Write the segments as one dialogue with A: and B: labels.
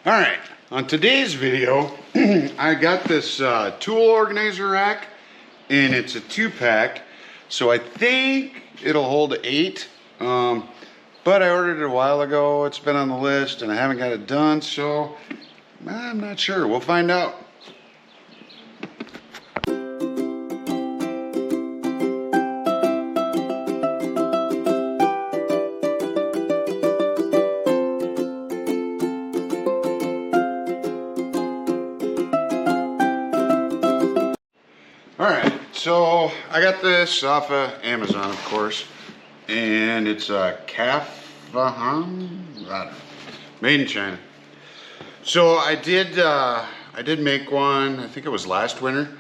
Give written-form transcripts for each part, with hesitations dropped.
A: Alright, on today's video, I got this tool organizer rack, and it's a 2-pack, so I think it'll hold 8, but I ordered it a while ago. It's been on the list, and I haven't got it done, so I'm not sure. We'll find out. Alright, so I got this off of Amazon, of course, and it's a made in China. So I did make one, I think it was last winter,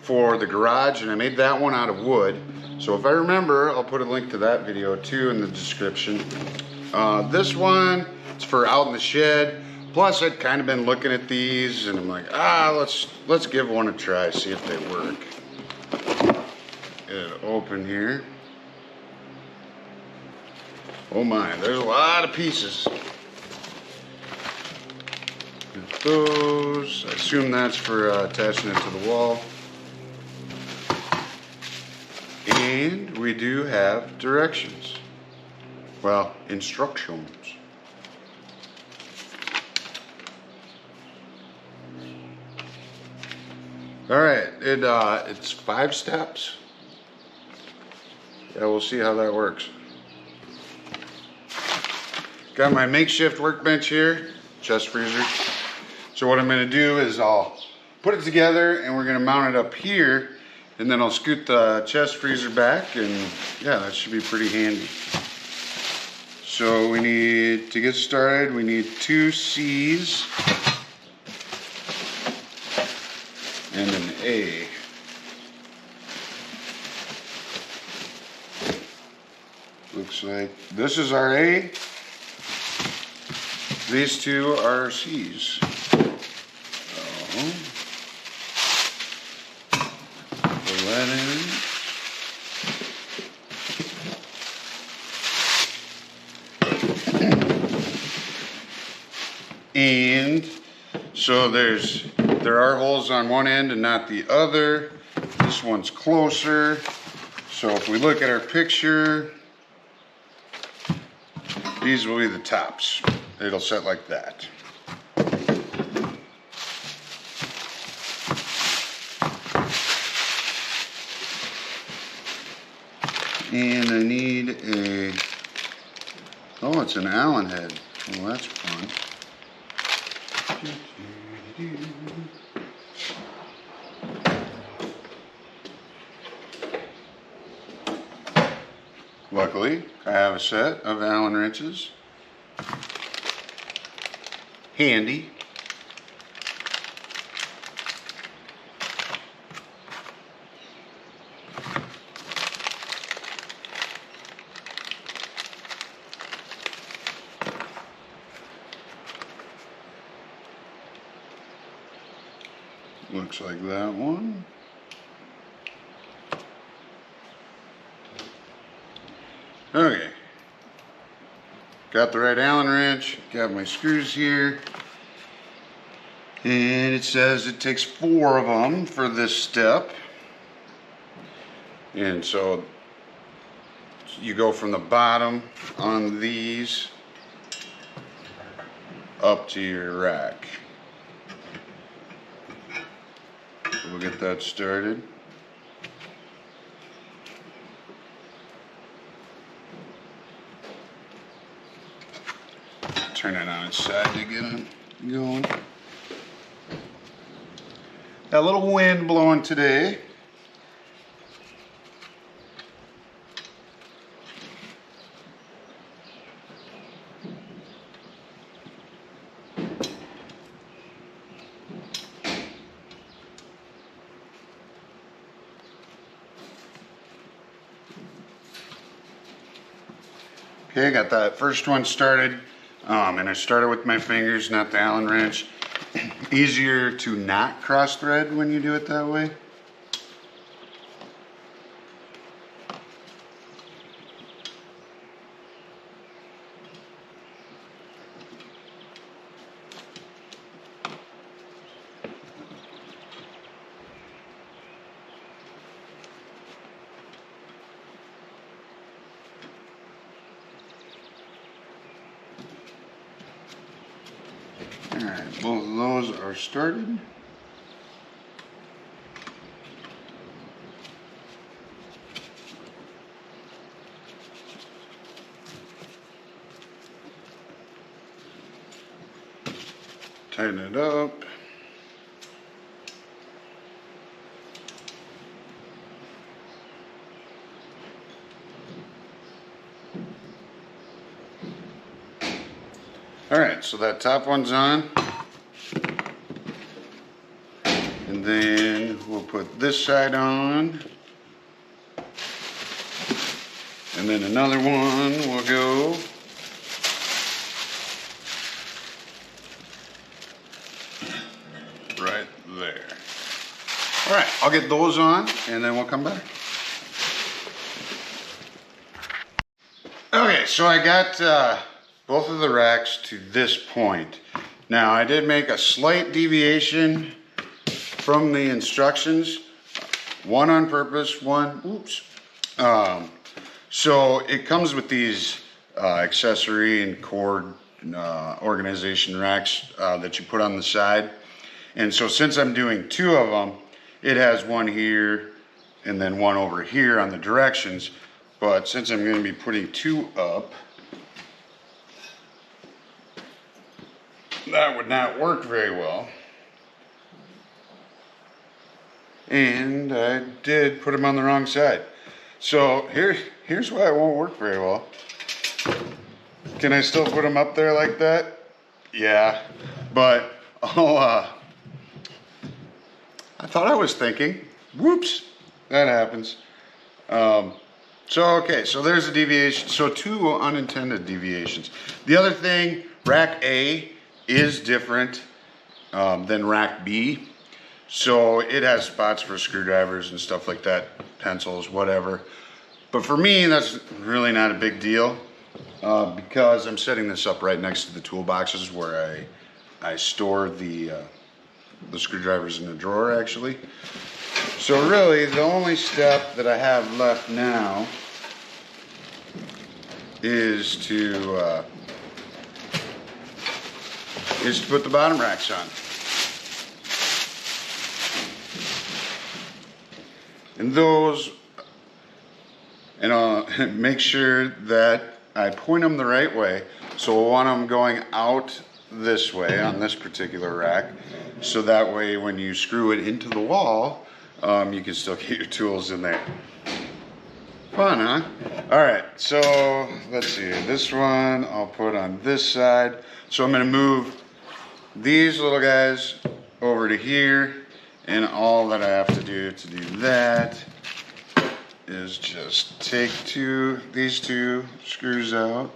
A: for the garage, and I made that one out of wood. So if I remember, I'll put a link to that video too in the description. This one, it's for out in the shed. Plus, I'd kind of been looking at these, and I'm like, let's give one a try, see if they work. Get it open here. Oh my, there's a lot of pieces. There's those. I assume that's for attaching it to the wall. And we do have directions. Well, instructions. All right, it's 5 steps. Yeah, we'll see how that works. Got my makeshift workbench here, chest freezer. So what I'm gonna do is I'll put it together, and we're gonna mount it up here, and then I'll scoot the chest freezer back, and yeah, that should be pretty handy. So we need, to get started, we need 2 C's and an A. Looks like this is our A. These 2 are our C's. So, pull that in. And so there are holes on one end and not the other. This one's closer. So if we look at our picture, these will be the tops. It'll set like that. And I need it's an Allen head. Well, that's fun. Luckily, I have a set of Allen wrenches. Handy. Looks like that one. Okay. Got the right Allen wrench, got my screws here. And it says it takes 4 of them for this step. And so you go from the bottom on these up to your rack. We'll get that started. Turn it on its side to get it going. Got a little wind blowing today. Okay, got that first one started, and I started with my fingers, not the Allen wrench. Easier to not cross thread when you do it that way. Alright, both of those are started. Tighten it up. Alright, so that top one's on. And then we'll put this side on. And then another one will go. Right there. Alright, I'll get those on and then we'll come back. Okay, so I got both of the racks to this point. Now I did make a slight deviation from the instructions, one on purpose, one, oops. So it comes with these accessory and cord organization racks that you put on the side. And so since I'm doing two of them, it has one here and then one over here on the directions. But since I'm going to be putting two up, that would not work very well. And I did put them on the wrong side. So here's why it won't work very well. Can I still put them up there like that? Yeah, but I thought I was thinking, whoops, that happens. Okay, so there's a deviation. So two unintended deviations. The other thing, rack A is different than rack B. So it has spots for screwdrivers and stuff like that, pencils, whatever. But for me, that's really not a big deal because I'm setting this up right next to the toolboxes where I store the screwdrivers in the drawer, actually. So really, the only step that I have left now is to put the bottom racks on. And those, and I'll make sure that I point them the right way. So I want them going out this way on this particular rack. So that way when you screw it into the wall, you can still get your tools in there. Fun, huh? All right, so let's see. This one I'll put on this side. So I'm gonna move these little guys over to here. And all that I have to do that is just take these two screws out.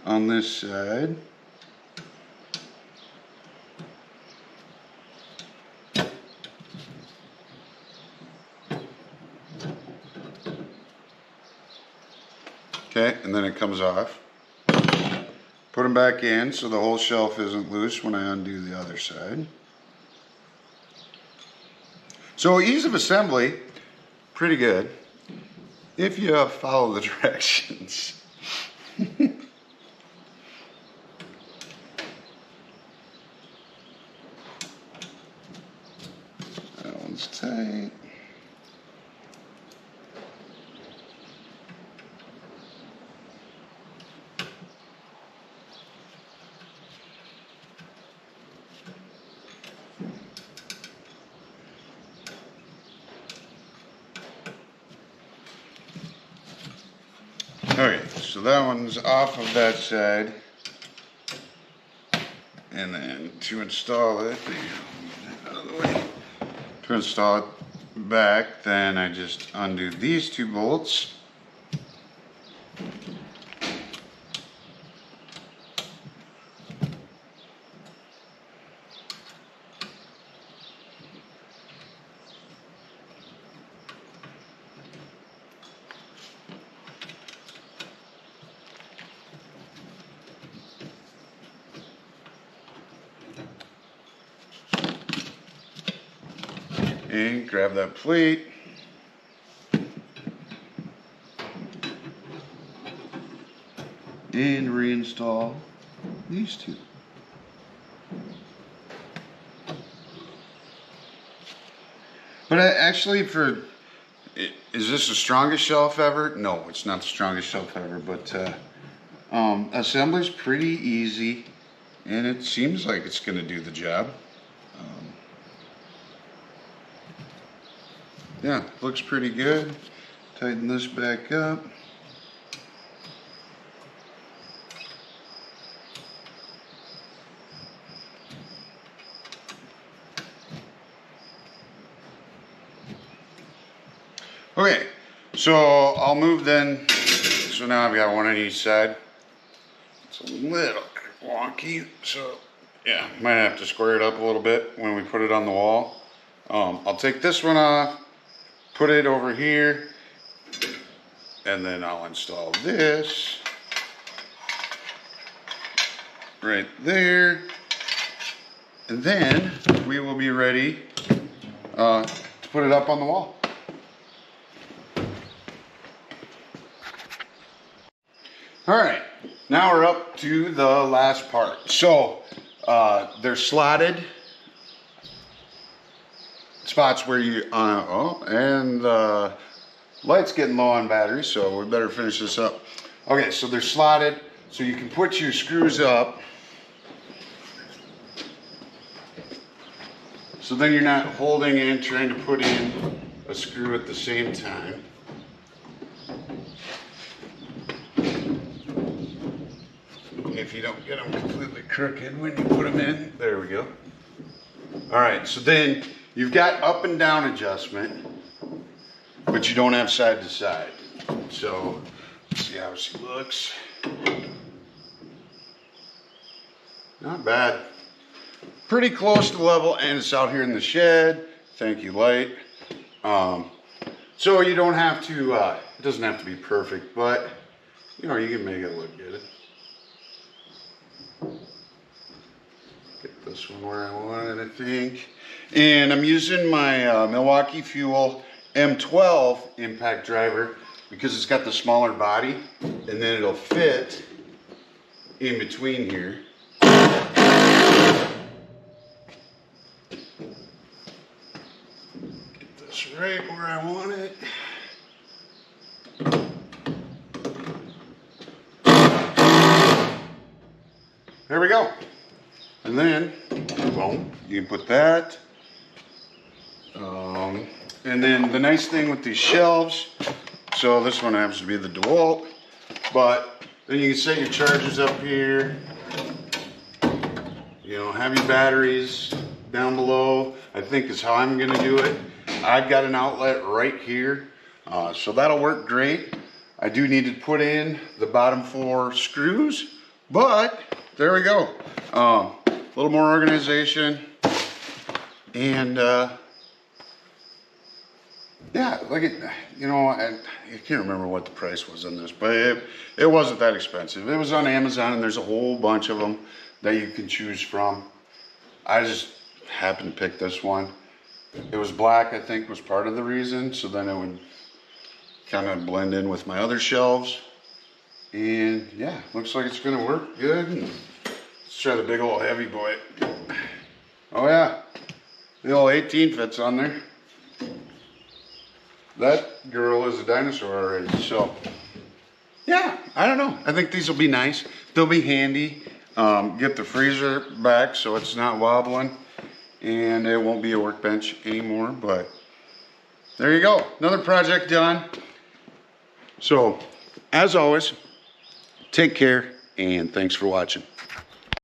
A: On this side. Okay, and then it comes off. Put them back in so the whole shelf isn't loose when I undo the other side. So ease of assembly, pretty good, if you follow the directions. That one's tight. Okay, so that one's off of that side, and then to install it, out of the way. To install it back, then I just undo these two bolts. And grab that plate. and reinstall these two. But actually, is this the strongest shelf ever? No, it's not the strongest shelf ever, but assembly's pretty easy, and it seems like it's going to do the job. Yeah, looks pretty good. Tighten this back up. Okay, so I'll move then. So now I've got one on each side. It's a little wonky, so yeah, might have to square it up a little bit when we put it on the wall. I'll take this one off, put it over here, and then I'll install this right there, and then we will be ready to put it up on the wall. All right, now we're up to the last part. So they're slotted spots where you, and the light's getting low on battery, so we better finish this up. Okay, so they're slotted, so you can put your screws up. So then you're not holding and trying to put in a screw at the same time. If you don't get them completely crooked when you put them in. There we go. All right, so then you've got up and down adjustment, but you don't have side to side. So let's see how she looks. Not bad. Pretty close to level, and it's out here in the shed. Thank you, light. So you don't have to, it doesn't have to be perfect, but you know, you can make it look good. Get this one where I want it, I think. And I'm using my Milwaukee Fuel M12 Impact Driver because it's got the smaller body, and then it'll fit in between here. Get this right where I want it. There we go. And then, boom, you can put that. And then the nice thing with these shelves, so this one happens to be the DeWalt, but then you can set your chargers up here. You know, have your batteries down below, I think is how I'm gonna do it. I've got an outlet right here, so that'll work great. I do need to put in the bottom 4 screws, but there we go. A little more organization, and yeah, look at, you know, I can't remember what the price was on this, but it wasn't that expensive. It was on Amazon, and there's a whole bunch of them that you can choose from. I just happened to pick this one. It was black, I think, was part of the reason, so then it would kind of blend in with my other shelves. And yeah, looks like it's gonna work good. And let's try the big old heavy boy. Oh yeah, the old 18 fits on there. That girl is a dinosaur already. So yeah, I don't know. I think these will be nice. They'll be handy. Get the freezer back so it's not wobbling, and it won't be a workbench anymore. But there you go, another project done. So as always, take care, and thanks for watching.